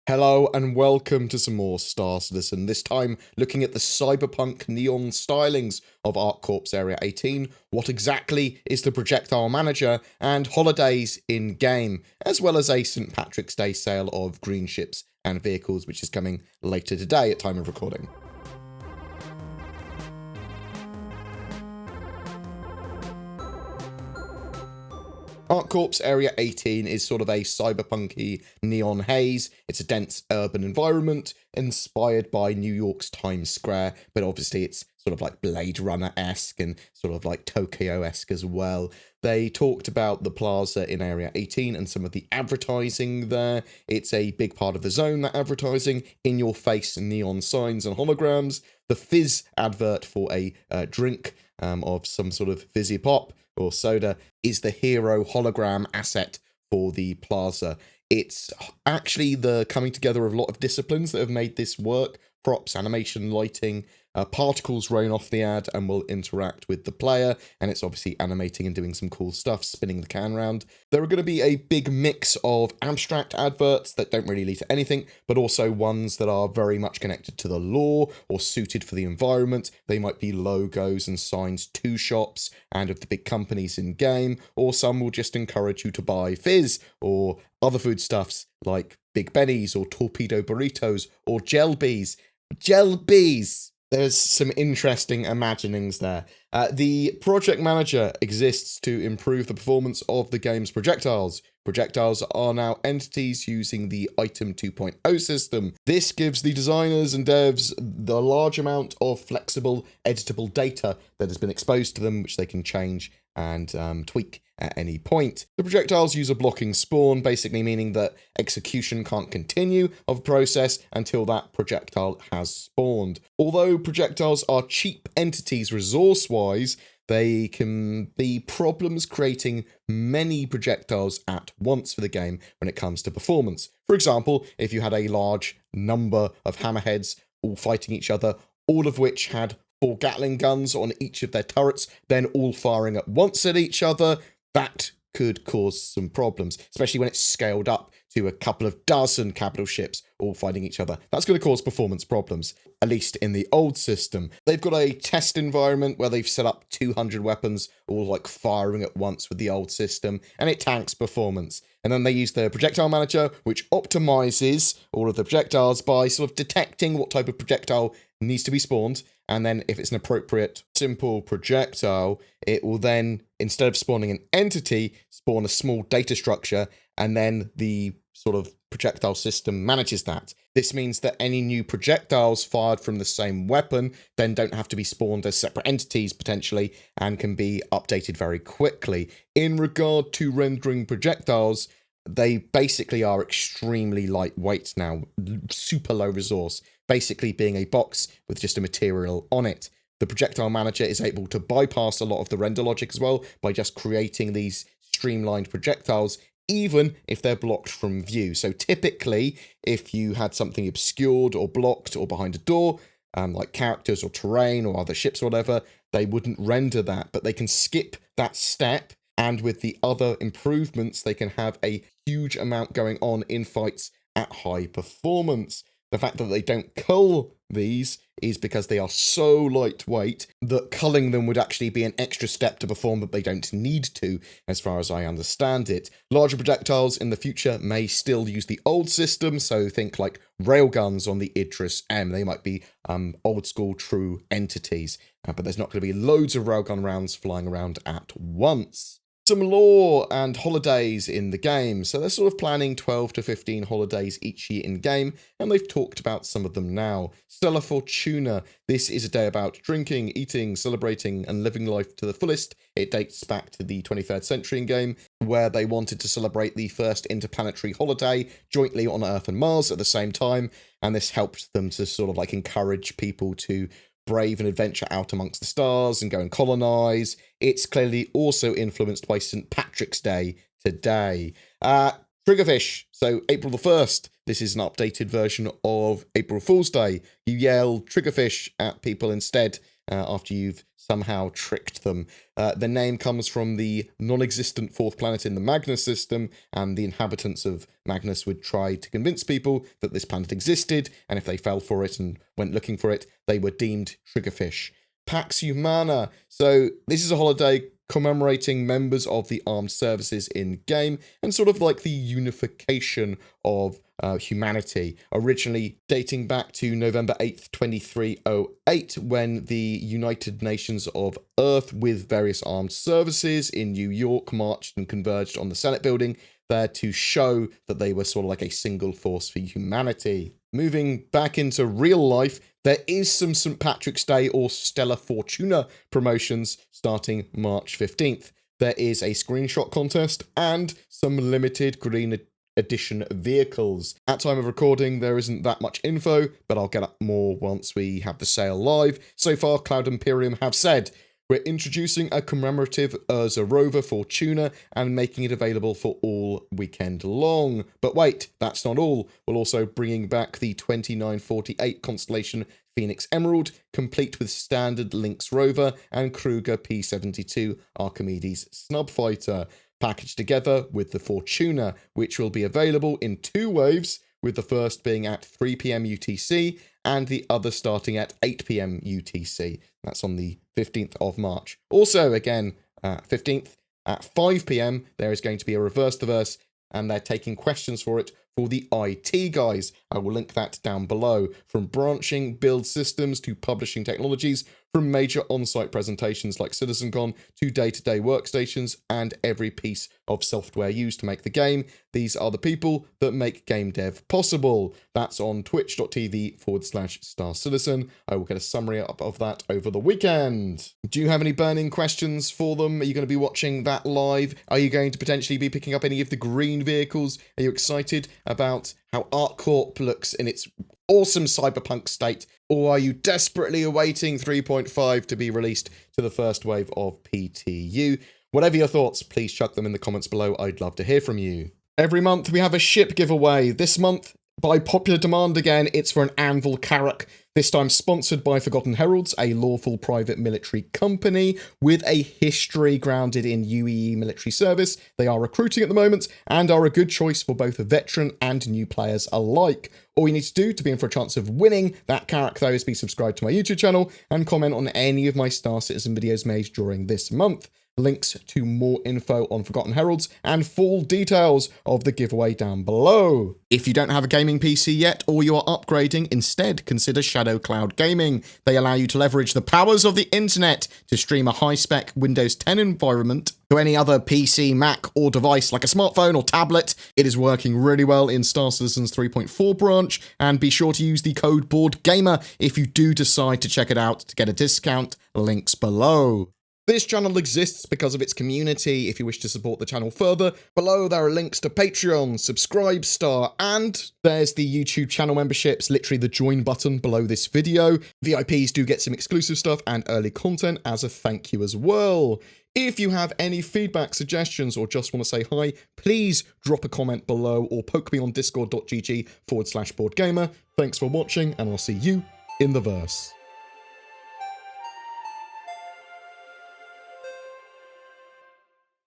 Hello and welcome to some more Star Citizen, this time looking at the cyberpunk neon stylings of ArcCorp's Area 18, what exactly is the Projectile Manager, and holidays in-game, as well as a St. Patrick's Day sale of Greenships and vehicles, which is coming later today at time of recording. ArcCorp's Area 18 is sort of a cyberpunky neon haze. It's a dense urban environment inspired by New York's Times Square, but obviously it's sort of like Blade Runner-esque and sort of like Tokyo-esque as well. They talked about the plaza in Area 18 and some of the advertising there. It's a big part of the zone, that advertising, in-your-face neon signs and holograms. The Fizz advert for a drink of some sort of fizzy pop or soda is the hero hologram asset for the plaza. It's actually the coming together of a lot of disciplines that have made this work. Props, animation, lighting, particles rain off the ad and will interact with the player, and it's obviously animating and doing some cool stuff, spinning the can round. There are going to be a big mix of abstract adverts that don't really lead to anything, but also ones that are very much connected to the lore or suited for the environment. They might be logos and signs to shops and of the big companies in game, or some will just encourage you to buy Fizz or other foodstuffs like Big Bennies or Torpedo Burritos or Gelbees. Gelbees! There's some interesting imaginings there. The Project Manager exists to improve the performance of the game's projectiles. Projectiles are now entities using the Item 2.0 system. This gives the designers and devs the large amount of flexible, editable data that has been exposed to them, which they can change and tweak at any point. The projectiles use a blocking spawn, basically meaning that execution can't continue of a process until that projectile has spawned. Although projectiles are cheap entities resource-wise, they can be problems creating many projectiles at once for the game when it comes to performance. For example, if you had a large number of hammerheads all fighting each other, all of which had 4 Gatling guns on each of their turrets, then all firing at once at each other, that could cause some problems, especially when it's scaled up to a couple of dozen capital ships all fighting each other. That's going to cause performance problems, at least in the old system. They've got a test environment where they've set up 200 weapons all like firing at once with the old system, and it tanks performance. And then they use the Projectile Manager, which optimizes all of the projectiles by sort of detecting what type of projectile needs to be spawned, and then if it's an appropriate simple projectile, it will then, instead of spawning an entity, spawn a small data structure, and then the sort of projectile system manages that. This means that any new projectiles fired from the same weapon then don't have to be spawned as separate entities potentially, and can be updated very quickly. In regard to rendering projectiles, they basically are extremely lightweight now, super low resource, basically being a box with just a material on it. The Projectile Manager is able to bypass a lot of the render logic as well by just creating these streamlined projectiles, even if they're blocked from view. So typically, if you had something obscured or blocked or behind a door, like characters or terrain or other ships or whatever, they wouldn't render that, but they can skip that step. And with the other improvements, they can have a huge amount going on in fights at high performance. The fact that they don't cull these is because they are so lightweight that culling them would actually be an extra step to perform that they don't need to, as far as I understand it. Larger projectiles in the future may still use the old system, so think like railguns on the Idris M. They might be old school true entities, but there's not going to be loads of railgun rounds flying around at once. Some lore and holidays in the game. So they're sort of planning 12 to 15 holidays each year in game, and they've talked about some of them now. Stella Fortuna. This is a day about drinking, eating, celebrating, and living life to the fullest. It dates back to the 23rd century in game, where they wanted to celebrate the first interplanetary holiday jointly on Earth and Mars at the same time, and this helped them to sort of like encourage people to brave and adventure out amongst the stars and go and colonize. It's clearly also influenced by St. Patrick's Day today. Triggerfish, so April the 1st. This is an updated version of April Fool's Day. You yell Triggerfish at people instead after you've somehow tricked them. The name comes from the non-existent fourth planet in the Magnus system, and the inhabitants of Magnus would try to convince people that this planet existed, and if they fell for it and went looking for it, they were deemed triggerfish. Pax Humana. So this is a holiday commemorating members of the armed services in game and sort of like the unification of humanity, originally dating back to November 8th, 2308, when the United Nations of Earth with various armed services in New York marched and converged on the Senate building there to show that they were sort of like a single force for humanity. Moving back into real life, there is some St. Patrick's Day or Stella Fortuna promotions starting March 15th. There is a screenshot contest and some limited green edition vehicles. At time of recording, there isn't that much info, but I'll get up more once we have the sale live. So far, Cloud Imperium have said, we're introducing a commemorative Urza rover Fortuna and making it available for all weekend long. But wait, that's not all. We're also bringing back the 2948 Constellation Phoenix Emerald, complete with standard Lynx rover and Kruger P-72 Archimedes snub fighter, packaged together with the Fortuna, which will be available in 2 waves, with the first being at 3 p.m. UTC and the other starting at 8 p.m. UTC. That's on the 15th of March. Also, again, 15th at 5 p.m, there is going to be a reverse the verse, and they're taking questions for it for the IT guys. I will link that down below. From branching build systems to publishing technologies, from major on-site presentations like CitizenCon to day-to-day workstations and every piece of software used to make the game, these are the people that make game dev possible. That's on twitch.tv/StarCitizen. I will get a summary up of that over the weekend. Do you have any burning questions for them? Are you going to be watching that live? Are you going to potentially be picking up any of the green vehicles? Are you excited about how ArcCorp looks in its awesome cyberpunk state? Or are you desperately awaiting 3.5 to be released to the first wave of PTU? Whatever your thoughts, please chuck them in the comments below. I'd love to hear from you. Every month we have a ship giveaway. This month, by popular demand again, it's for an Anvil Carrack. This time sponsored by Forgotten Heralds, a lawful private military company with a history grounded in UEE military service. They are recruiting at the moment and are a good choice for both veteran and new players alike. All you need to do to be in for a chance of winning that Carrack, though, is be subscribed to my YouTube channel and comment on any of my Star Citizen videos made during this month. Links to more info on Forgotten Heralds and full details of the giveaway down below. If you don't have a gaming PC yet or you are upgrading, instead consider Shadow Cloud Gaming. They allow you to leverage the powers of the internet to stream a high-spec Windows 10 environment to any other PC, Mac, or device like a smartphone or tablet. It is working really well in Star Citizen's 3.4 branch, and be sure to use the code BoredGamer if you do decide to check it out to get a discount. Links below. This channel exists because of its community. If you wish to support the channel further, below there are links to Patreon, Subscribestar, and there's the YouTube channel memberships, literally the join button below this video. VIPs do get some exclusive stuff and early content as a thank you as well. If you have any feedback, suggestions, or just want to say hi, please drop a comment below or poke me on discord.gg/BoredGamer. Thanks for watching, and I'll see you in the verse.